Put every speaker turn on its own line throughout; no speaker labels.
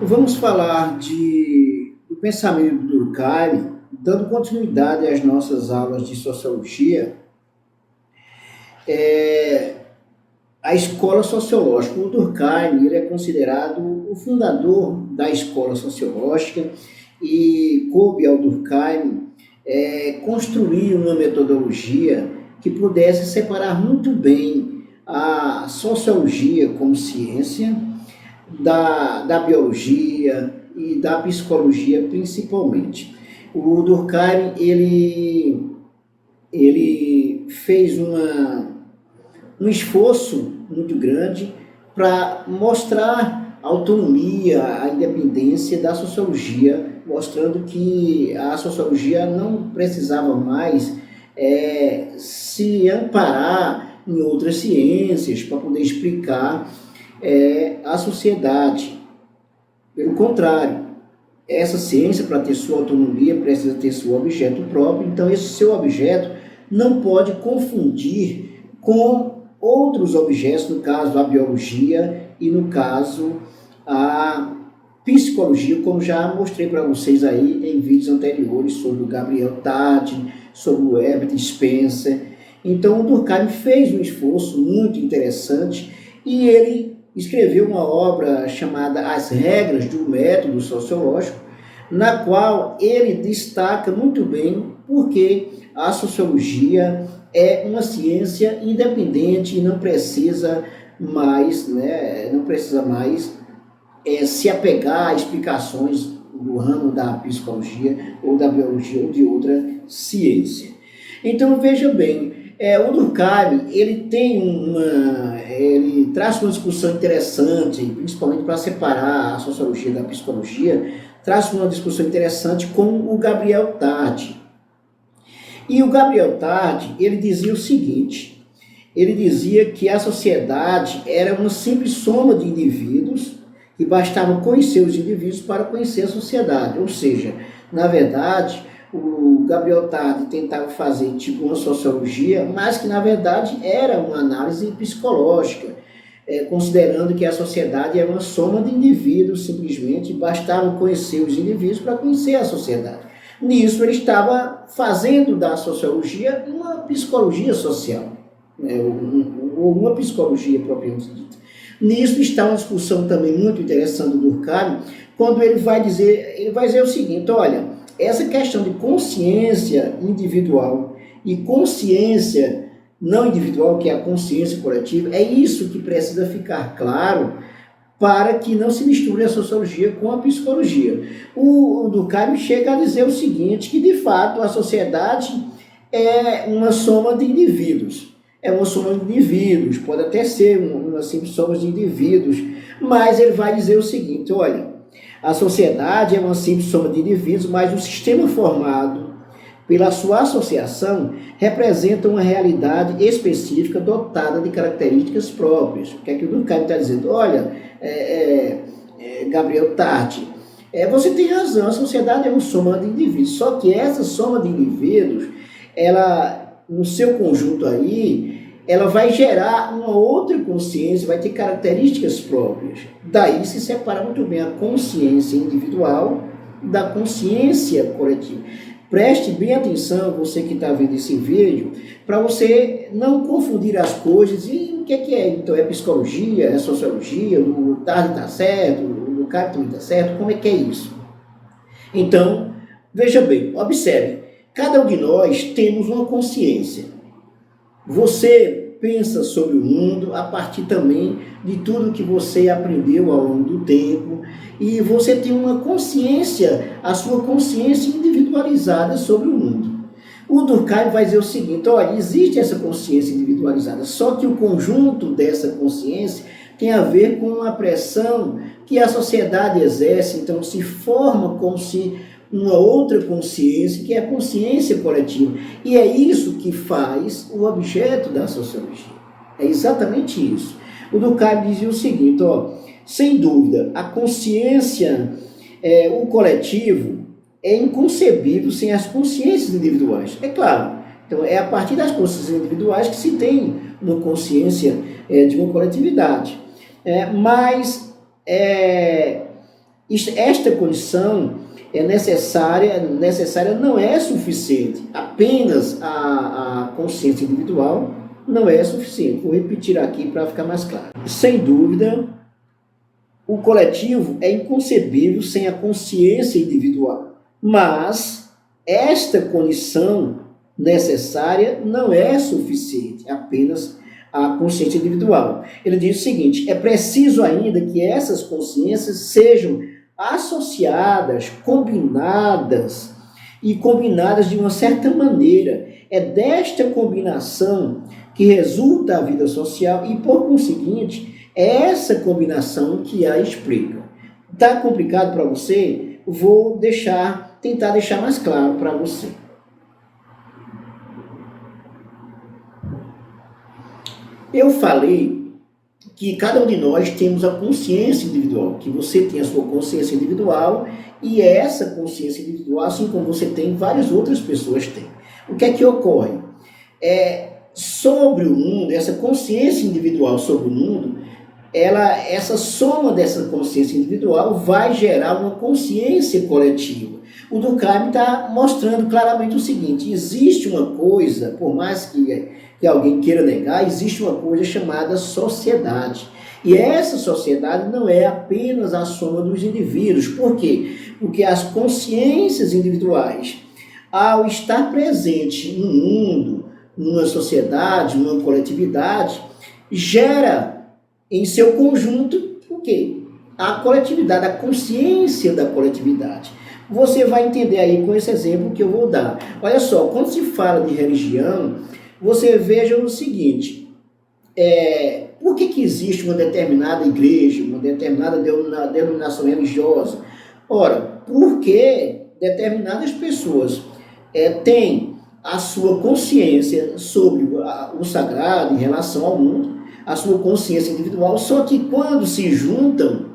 Vamos falar do pensamento do Durkheim, dando continuidade às nossas aulas de sociologia, a escola sociológica. O Durkheim ele é considerado o fundador da escola sociológica e coube ao Durkheim construir uma metodologia que pudesse separar muito bem a sociologia como ciência da biologia e da psicologia principalmente. O Durkheim ele fez um esforço muito grande para mostrar a autonomia, a independência da sociologia, mostrando que a sociologia não precisava mais se amparar em outras ciências para poder explicar a sociedade. Pelo contrário, essa ciência, para ter sua autonomia, precisa ter seu objeto próprio, então esse seu objeto não pode confundir com outros objetos, no caso a biologia e no caso a psicologia, como já mostrei para vocês aí em vídeos anteriores sobre o Gabriel Tardi, sobre o Herbert Spencer. Então o Durkheim fez um esforço muito interessante e ele escreveu uma obra chamada As Regras do Método Sociológico, na qual ele destaca muito bem porque a sociologia é uma ciência independente e não precisa mais se apegar a explicações do ramo da psicologia ou da biologia ou de outra ciência. Então veja bem, o Durkheim ele ele traz uma discussão interessante, principalmente para separar a sociologia da psicologia, traz uma discussão interessante com o Gabriel Tardi. E o Gabriel Tardi, ele dizia o seguinte, ele dizia que a sociedade era uma simples soma de indivíduos e bastava conhecer os indivíduos para conhecer a sociedade. Ou seja, na verdade, o Gabriel Tardi tentava fazer tipo uma sociologia, mas que na verdade era uma análise psicológica, considerando que a sociedade é uma soma de indivíduos, simplesmente bastava conhecer os indivíduos para conhecer a sociedade. Nisso ele estava fazendo da sociologia uma psicologia social, ou uma psicologia propriamente dita. Nisso está uma discussão também muito interessante do Durkheim, quando ele vai dizer o seguinte, olha, essa questão de consciência individual e consciência não individual, que é a consciência coletiva, é isso que precisa ficar claro para que não se misture a sociologia com a psicologia. O Durkheim chega a dizer o seguinte, que de fato a sociedade é uma soma de indivíduos. É uma soma de indivíduos, pode até ser uma simples soma de indivíduos, mas ele vai dizer o seguinte, olha, a sociedade é uma simples soma de indivíduos, mas o sistema formado pela sua associação representa uma realidade específica dotada de características próprias. O que é que o Durkheim está dizendo? Olha, Gabriel Tardi, você tem razão, a sociedade é uma soma de indivíduos, só que essa soma de indivíduos, ela, no seu conjunto aí, ela vai gerar uma outra consciência, vai ter características próprias. Daí se separa muito bem a consciência individual da consciência coletiva. Preste bem atenção, você que está vendo esse vídeo, para você não confundir as coisas. E o que é? Então é psicologia, é sociologia, o Tardi está certo, o Durkheim também está certo, como é que é isso? Então, veja bem, observe, cada um de nós temos uma consciência. Você pensa sobre o mundo a partir também de tudo que você aprendeu ao longo do tempo e você tem uma consciência, a sua consciência individualizada sobre o mundo. O Durkheim vai dizer o seguinte, olha, existe essa consciência individualizada, só que o conjunto dessa consciência tem a ver com a pressão que a sociedade exerce, então se forma como se uma outra consciência, que é a consciência coletiva. E é isso que faz o objeto da sociologia. É exatamente isso. O Durkheim dizia o seguinte, sem dúvida, a consciência, o coletivo, é inconcebível sem as consciências individuais. É claro, então é a partir das consciências individuais que se tem uma consciência de uma coletividade. Mas Esta condição necessária não é suficiente. Apenas a consciência individual não é suficiente. Vou repetir aqui para ficar mais claro. Sem dúvida, o coletivo é inconcebível sem a consciência individual. Mas esta condição necessária não é suficiente, apenas a consciência individual. Ele diz o seguinte: é preciso ainda que essas consciências sejam associadas, combinadas de uma certa maneira. É desta combinação que resulta a vida social e, por conseguinte, é essa combinação que a explica. Está complicado para você? Vou tentar deixar mais claro para você. Eu falei que cada um de nós temos a consciência individual, que você tem a sua consciência individual e essa consciência individual, assim como você tem, várias outras pessoas têm. O que é que ocorre? Sobre o mundo, essa consciência individual sobre o mundo, essa soma dessa consciência individual vai gerar uma consciência coletiva. O Durkheim está mostrando claramente o seguinte: existe uma coisa, por mais que alguém queira negar, existe uma coisa chamada sociedade. E essa sociedade não é apenas a soma dos indivíduos. Por quê? Porque as consciências individuais, ao estar presente no mundo, numa sociedade, numa coletividade, gera em seu conjunto o quê? A coletividade, a consciência da coletividade. Você vai entender aí com esse exemplo que eu vou dar. Olha só, quando se fala de religião, você veja o seguinte: por que existe uma determinada igreja, uma determinada denominação religiosa? Ora, porque determinadas pessoas têm a sua consciência sobre o sagrado em relação ao mundo, a sua consciência individual, só que quando se juntam,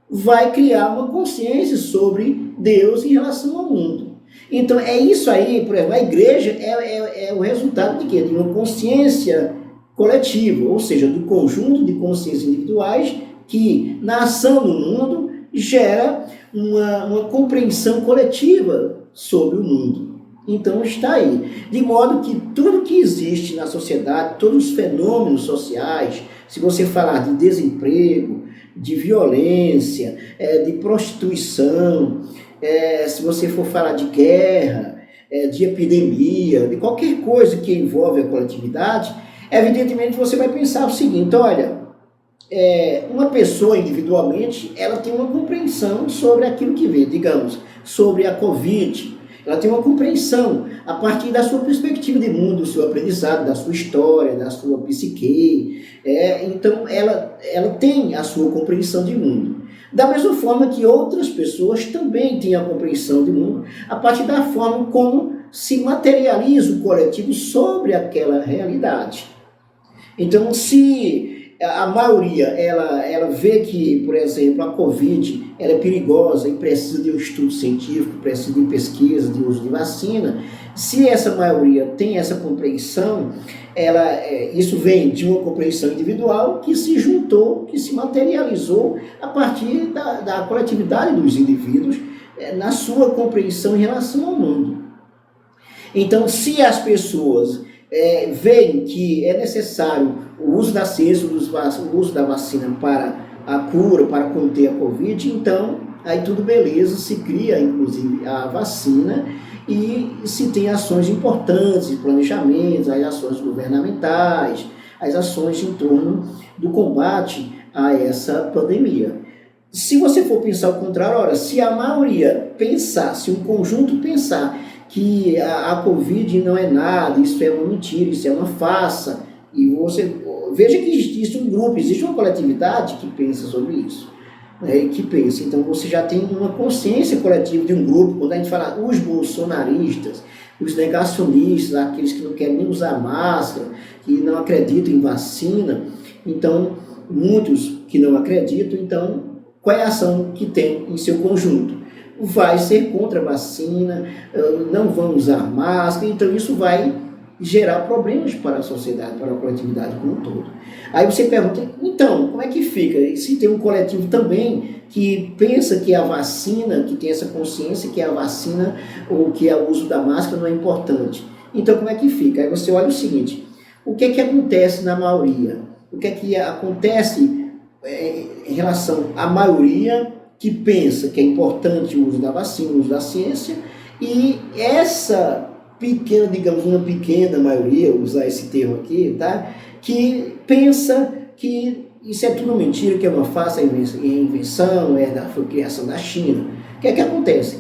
vai criar uma consciência sobre Deus em relação ao mundo. Então, é isso aí, por exemplo, a igreja é o resultado de quê? De uma consciência coletiva, ou seja, do conjunto de consciências individuais que, na ação no mundo, gera uma compreensão coletiva sobre o mundo. Então, está aí. De modo que tudo que existe na sociedade, todos os fenômenos sociais, se você falar de desemprego, de violência, de prostituição, se você for falar de guerra, de epidemia, de qualquer coisa que envolve a coletividade, evidentemente você vai pensar o seguinte: olha, uma pessoa individualmente, ela tem uma compreensão sobre aquilo que vê, digamos, sobre a Covid. Ela tem uma compreensão a partir da sua perspectiva de mundo, do seu aprendizado, da sua história, da sua psique. Então, ela tem a sua compreensão de mundo. Da mesma forma que outras pessoas também têm a compreensão de mundo a partir da forma como se materializa o coletivo sobre aquela realidade. Então, se a maioria ela vê que, por exemplo, a Covid ela é perigosa e precisa de um estudo científico, precisa de pesquisa, de uso de vacina, se essa maioria tem essa compreensão, isso vem de uma compreensão individual que se juntou, que se materializou a partir da coletividade dos indivíduos na sua compreensão em relação ao mundo. Então, se as pessoas veem que é necessário o uso da ciência, o uso da vacina para a cura, para conter a Covid, então, aí tudo beleza, se cria, inclusive, a vacina e se tem ações importantes de planejamento, as ações governamentais, as ações em torno do combate a essa pandemia. Se você for pensar o contrário, ora, se a maioria pensar, se um conjunto pensar que a Covid não é nada, isso é uma mentira, isso é uma farsa, e você veja que existe um grupo, existe uma coletividade que pensa sobre isso, que pensa. Então você já tem uma consciência coletiva de um grupo. Quando a gente fala os bolsonaristas, os negacionistas, aqueles que não querem nem usar máscara, que não acreditam em vacina, então muitos que não acreditam, então qual é a ação que tem em seu conjunto? Vai ser contra a vacina, não vão usar máscara, então isso vai gerar problemas para a sociedade, para a coletividade como um todo. Aí você pergunta, então, como é que fica? E se tem um coletivo também que pensa que a vacina, que tem essa consciência que a vacina ou que o uso da máscara não é importante. Então, como é que fica? Aí você olha o seguinte, o que é que acontece na maioria? O que é que acontece em relação à maioria que pensa que é importante o uso da vacina, o uso da ciência, e essa pequena, digamos, uma pequena maioria, usar esse termo aqui, tá? Que pensa que isso é tudo mentira, que é uma falsa invenção, foi criação da China. O que é que acontece?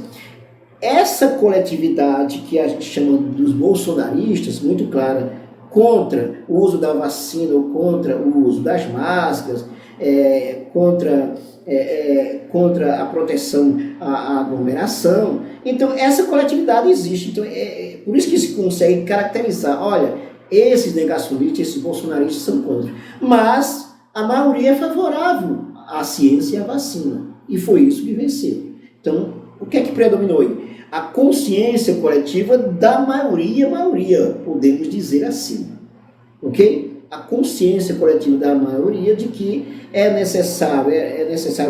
Essa coletividade que a gente chama dos bolsonaristas, muito clara, contra o uso da vacina ou contra o uso das máscaras, contra a proteção à aglomeração. Então, essa coletividade existe. Então, por isso que se consegue caracterizar, olha, esses negacionistas, esses bolsonaristas são contra. Mas a maioria é favorável à ciência e à vacina. E foi isso que venceu. Então, o que é que predominou aí? A consciência coletiva da maioria, podemos dizer assim. Ok? A consciência coletiva da maioria de que é necessário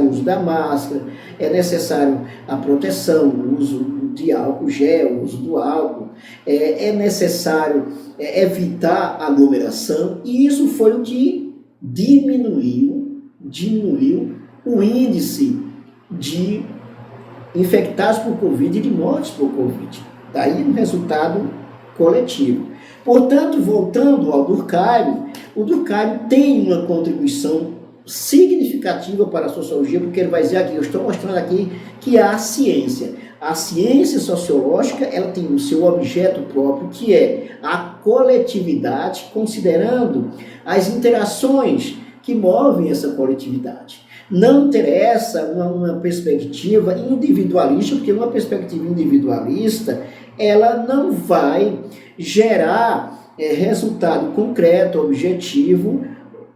o uso da máscara, é necessário a proteção, o uso de álcool gel, o uso do álcool, é necessário evitar a aglomeração, e isso foi o que diminuiu o índice de infectados por Covid e de mortes por Covid. Daí um resultado coletivo. Portanto, voltando ao Durkheim, o Durkheim tem uma contribuição significativa para a sociologia, porque ele vai dizer aqui, eu estou mostrando aqui que a ciência sociológica, ela tem o seu objeto próprio, que é a coletividade, considerando as interações que movem essa coletividade. Não interessa uma perspectiva individualista, porque uma perspectiva individualista, ela não vai gerar resultado concreto, objetivo,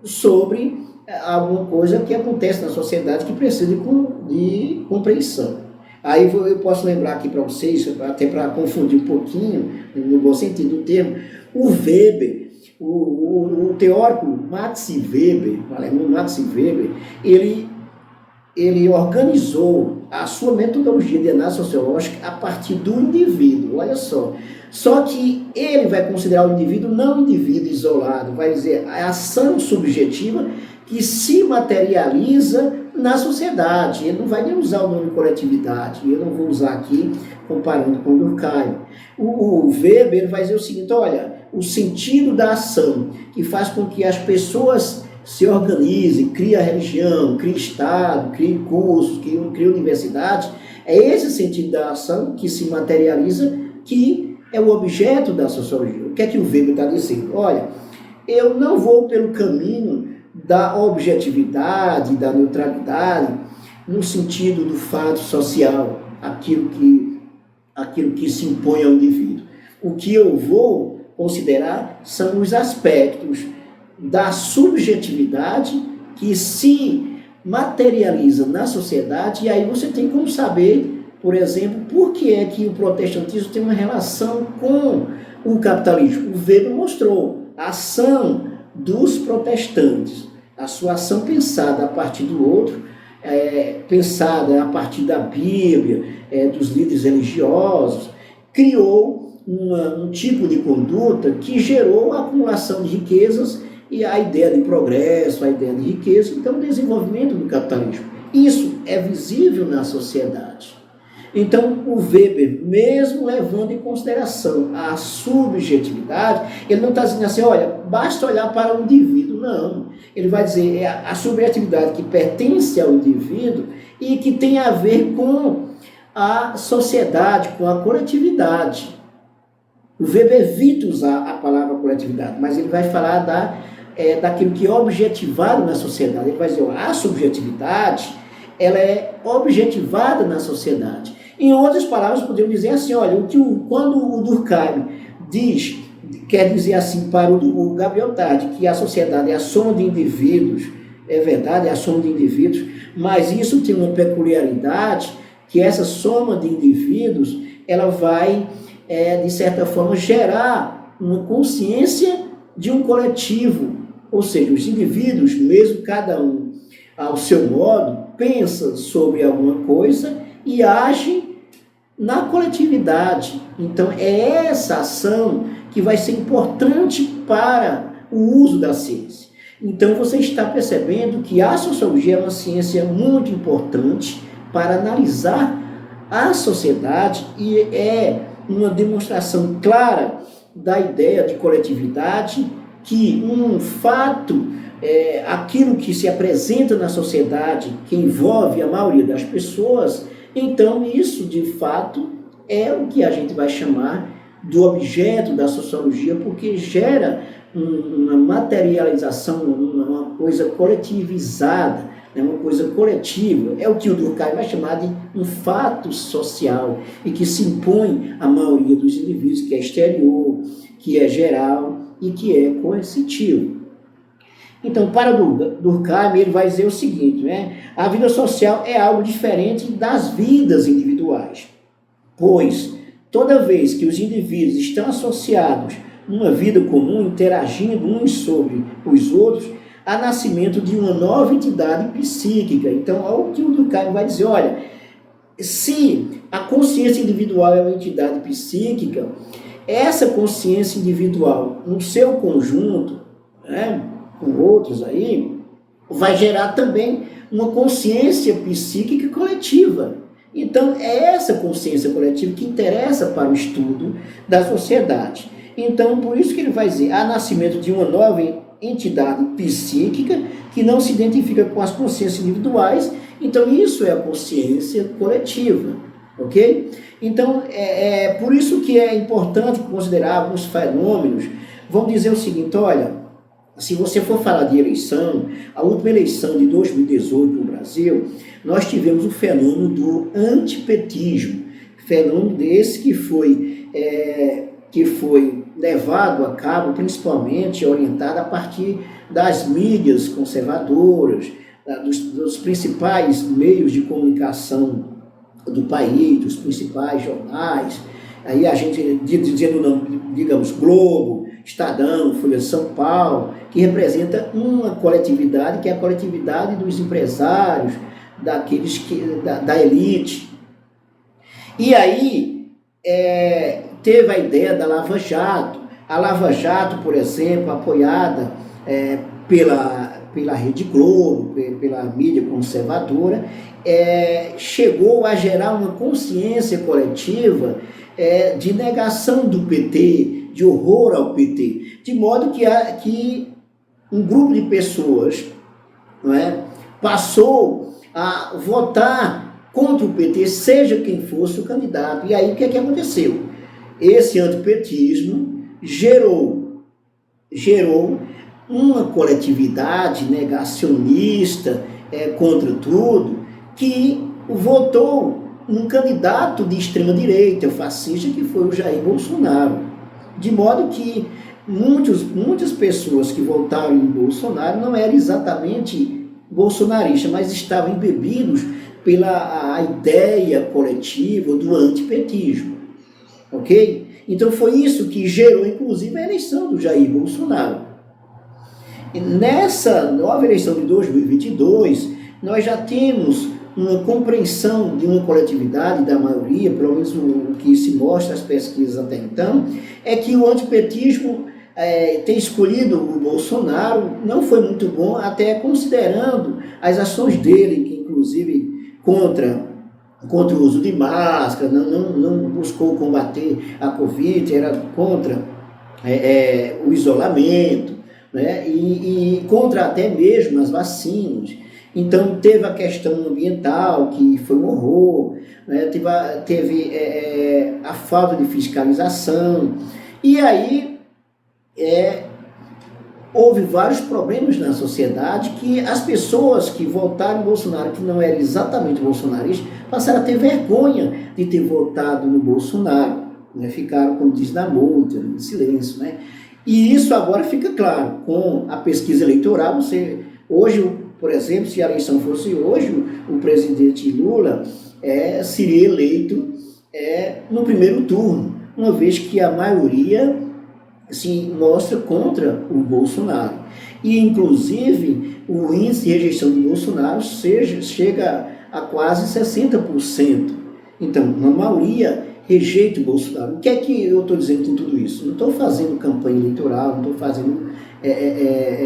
sobre alguma coisa que acontece na sociedade que precisa de compreensão. Aí eu posso lembrar aqui para vocês, até para confundir um pouquinho, no bom sentido do termo, o Weber, o teórico Max Weber, o alemão Max Weber, ele organizou a sua metodologia de análise sociológica a partir do indivíduo, olha só. Só que ele vai considerar o indivíduo não um indivíduo isolado, vai dizer a ação subjetiva que se materializa na sociedade. Ele não vai nem usar o nome coletividade, eu não vou usar aqui comparando com o Durkheim. O Weber vai dizer o seguinte, olha, o sentido da ação que faz com que as pessoas se organizem, cria religião, cria Estado, cria cursos, cria universidade, é esse sentido da ação que se materializa, que é o objeto da sociologia. O que é que o Weber está dizendo? Olha, eu não vou pelo caminho da objetividade, da neutralidade, no sentido do fato social, aquilo que se impõe ao indivíduo. O que eu vou considerar são os aspectos da subjetividade que se materializa na sociedade, e aí você tem como saber, por exemplo, por que é que o protestantismo tem uma relação com o capitalismo. O Weber mostrou a ação dos protestantes, a sua ação pensada a partir do outro, pensada a partir da Bíblia, dos líderes religiosos, criou um tipo de conduta que gerou a acumulação de riquezas e a ideia de progresso, a ideia de riqueza, então o desenvolvimento do capitalismo. Isso é visível na sociedade. Então, o Weber, mesmo levando em consideração a subjetividade, ele não está dizendo assim, olha, basta olhar para o indivíduo, não. Ele vai dizer, é a subjetividade que pertence ao indivíduo e que tem a ver com a sociedade, com a coletividade. O Weber evita usar a palavra coletividade, mas ele vai falar daquilo que é objetivado na sociedade. Ele vai dizer, a subjetividade, ela é objetivada na sociedade. Em outras palavras, podemos dizer assim, olha, quando o Durkheim quer dizer assim para o Gabriel Tarde, que a sociedade é a soma de indivíduos, é verdade, é a soma de indivíduos, mas isso tem uma peculiaridade, que essa soma de indivíduos, ela vai, de certa forma, gerar uma consciência de um coletivo, ou seja, os indivíduos, mesmo cada um ao seu modo, pensa sobre alguma coisa e age na coletividade. Então, é essa ação que vai ser importante para o uso da ciência. Então, você está percebendo que a sociologia é uma ciência muito importante para analisar a sociedade e é uma demonstração clara da ideia de coletividade, que um fato, aquilo que se apresenta na sociedade, que envolve a maioria das pessoas, então isso de fato é o que a gente vai chamar do objeto da sociologia, porque gera uma materialização, uma coisa coletivizada, uma coisa coletiva, é o que o Durkheim vai chamar de um fato social e que se impõe à maioria dos indivíduos, que é exterior, que é geral e que é coercitivo. Então, para Durkheim, ele vai dizer o seguinte, a vida social é algo diferente das vidas individuais, pois toda vez que os indivíduos estão associados numa vida comum, interagindo uns sobre os outros, há nascimento de uma nova entidade psíquica. Então, olha o que o Durkheim vai dizer, olha, se a consciência individual é uma entidade psíquica, essa consciência individual, no seu conjunto, com outros aí, vai gerar também uma consciência psíquica coletiva. Então, é essa consciência coletiva que interessa para o estudo da sociedade. Então, por isso que ele vai dizer, há nascimento de uma nova entidade psíquica que não se identifica com as consciências individuais, então isso é a consciência coletiva, ok? Então, é por isso que é importante considerar alguns fenômenos. Vamos dizer o seguinte, olha, se você for falar de eleição, a última eleição de 2018 no Brasil, nós tivemos o fenômeno do antipetismo, fenômeno desse que foi levado a cabo, principalmente orientado a partir das mídias conservadoras, dos principais meios de comunicação do país, dos principais jornais, aí a gente dizendo, digamos, Globo, Estadão, Folha de São Paulo, que representa uma coletividade, que é a coletividade dos empresários, daqueles da elite. E aí teve a ideia da Lava Jato. A Lava Jato, por exemplo, apoiada pela Rede Globo, pela mídia conservadora, chegou a gerar uma consciência coletiva de negação do PT, de horror ao PT, de modo que um grupo de pessoas passou a votar contra o PT, seja quem fosse o candidato. E aí o que aconteceu? Esse antipetismo gerou uma coletividade negacionista contra tudo, que votou num candidato de extrema-direita, fascista, que foi o Jair Bolsonaro. De modo que muitas pessoas que votaram em Bolsonaro não eram exatamente bolsonaristas, mas estavam embebidos pela ideia coletiva do antipetismo. Ok? Então foi isso que gerou, inclusive, a eleição do Jair Bolsonaro. E nessa nova eleição de 2022, nós já temos uma compreensão de uma coletividade da maioria, pelo menos o que se mostra nas pesquisas até então, é que o antipetismo ter escolhido o Bolsonaro não foi muito bom, até considerando as ações dele, que inclusive contra o uso de máscara, não buscou combater a Covid, era contra o isolamento, e contra até mesmo as vacinas. Então teve a questão ambiental, que foi um horror, teve a falta de fiscalização, e aí houve vários problemas na sociedade, que as pessoas que votaram em Bolsonaro, que não eram exatamente bolsonaristas, passaram a ter vergonha de ter votado no Bolsonaro, ficaram, como diz, na multa, em silêncio, E isso agora fica claro, com a pesquisa eleitoral. Hoje, por exemplo, se a eleição fosse hoje, o presidente Lula seria eleito no primeiro turno, uma vez que a maioria se mostra contra o Bolsonaro. E, inclusive, o índice de rejeição do Bolsonaro chega a quase 60%. Então, uma maioria rejeita o Bolsonaro. O que é que eu estou dizendo com tudo isso? Não estou fazendo campanha eleitoral, não estou fazendo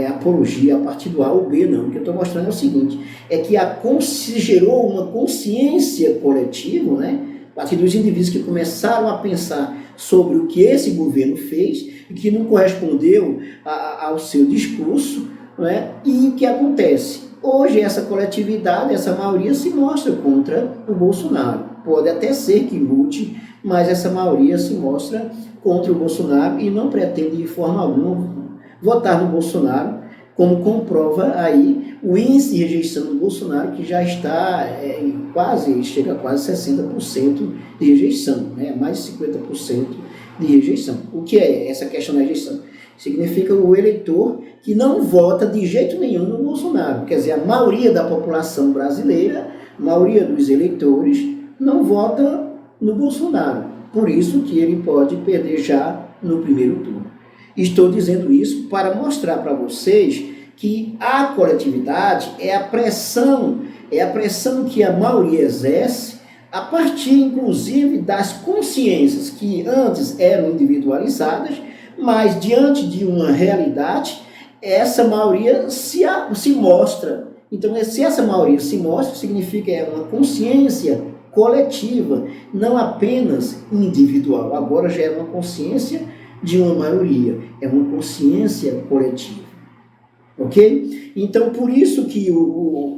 apologia a partido A ou B, não. O que eu estou mostrando é o seguinte, é que se gerou uma consciência coletiva, né, a partir dos indivíduos que começaram a pensar sobre o que esse governo fez e que não correspondeu ao seu discurso, né, e o que acontece? Hoje essa coletividade, essa maioria se mostra contra o Bolsonaro. Pode até ser que mude, mas essa maioria se mostra contra o Bolsonaro e não pretende de forma alguma votar no Bolsonaro, como comprova aí o índice de rejeição do Bolsonaro, que já está chega a quase 60% de rejeição, né? Mais de 50% de rejeição. O que é essa questão da rejeição? Significa o eleitor que não vota de jeito nenhum no Bolsonaro. Quer dizer, a maioria da população brasileira, a maioria dos eleitores, não vota no Bolsonaro. Por isso que ele pode perder já no primeiro turno. Estou dizendo isso para mostrar para vocês que a coletividade é a pressão que a maioria exerce a partir, inclusive, das consciências que antes eram individualizadas, mas diante de uma realidade, essa maioria se mostra. Então, se essa maioria se mostra, significa uma consciência coletiva, não apenas individual. Agora já é uma consciência de uma maioria, é uma consciência coletiva. Ok? Então, por isso que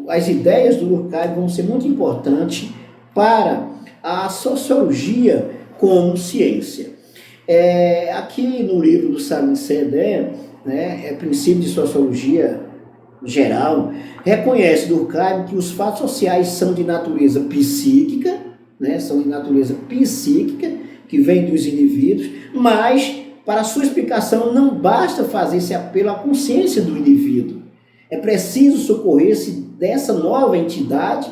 as ideias do Durkheim vão ser muito importantes para a sociologia como ciência. Aqui no livro do Salim Seder, né, Princípio de Sociologia Geral, reconhece Durkheim que os fatos sociais são de natureza psíquica, né, que vem dos indivíduos, mas para sua explicação não basta fazer esse apelo à consciência do indivíduo. É preciso socorrer-se dessa nova entidade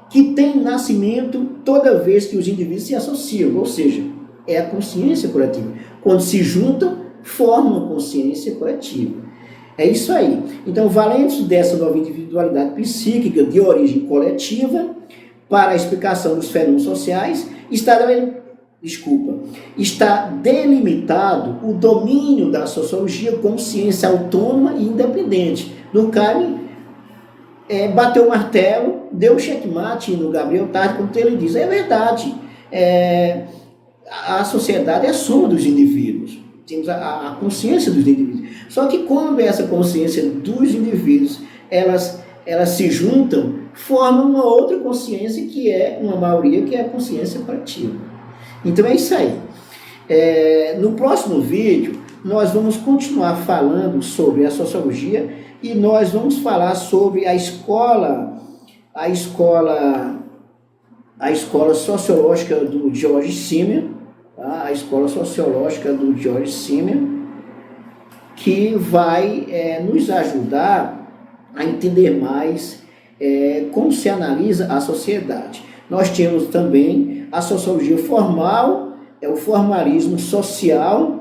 que tem nascimento toda vez que os indivíduos se associam, ou seja, é a consciência coletiva. Quando se juntam, formam uma consciência coletiva. É isso aí. Então, valendo-se dessa nova individualidade psíquica de origem coletiva para a explicação dos fenômenos sociais, está delimitado o domínio da sociologia como ciência autônoma e independente. Durkheim bateu o martelo, deu checkmate no Gabriel Tarde, quando ele diz, é verdade, a sociedade é a soma dos indivíduos, temos a consciência dos indivíduos. Só que quando essa consciência dos indivíduos, elas se juntam, formam uma outra consciência que é uma maioria, que é a consciência coletiva. Então é isso aí. No próximo vídeo, nós vamos continuar falando sobre a sociologia e nós vamos falar sobre a escola sociológica do George Simenon, tá? A escola sociológica do George Simenon, que vai nos ajudar a entender mais como se analisa a sociedade. Nós temos também a sociologia formal, o formalismo social,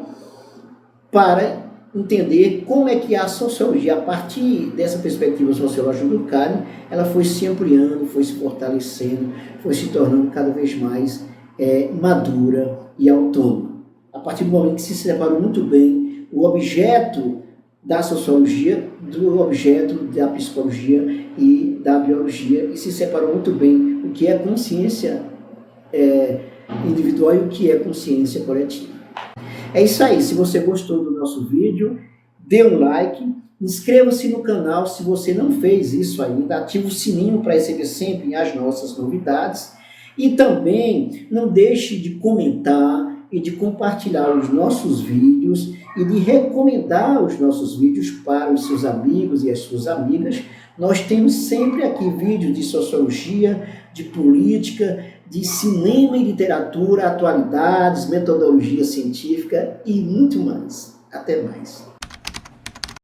para entender como é que a sociologia, a partir dessa perspectiva sociológica do Durkheim, ela foi se ampliando, foi se fortalecendo, foi se tornando cada vez mais madura e autônoma. A partir do momento que se separou muito bem o objeto da sociologia do objeto da psicologia e da biologia, e se separou muito bem o que é consciência individual e o que é consciência coletiva. É isso aí. Se você gostou do nosso vídeo, dê um like, inscreva-se no canal se você não fez isso ainda, ative o sininho para receber sempre as nossas novidades e também não deixe de comentar e de compartilhar os nossos vídeos e de recomendar os nossos vídeos para os seus amigos e as suas amigas. Nós temos sempre aqui vídeos de sociologia, de política, de cinema e literatura, atualidades, metodologia científica e muito mais. Até mais.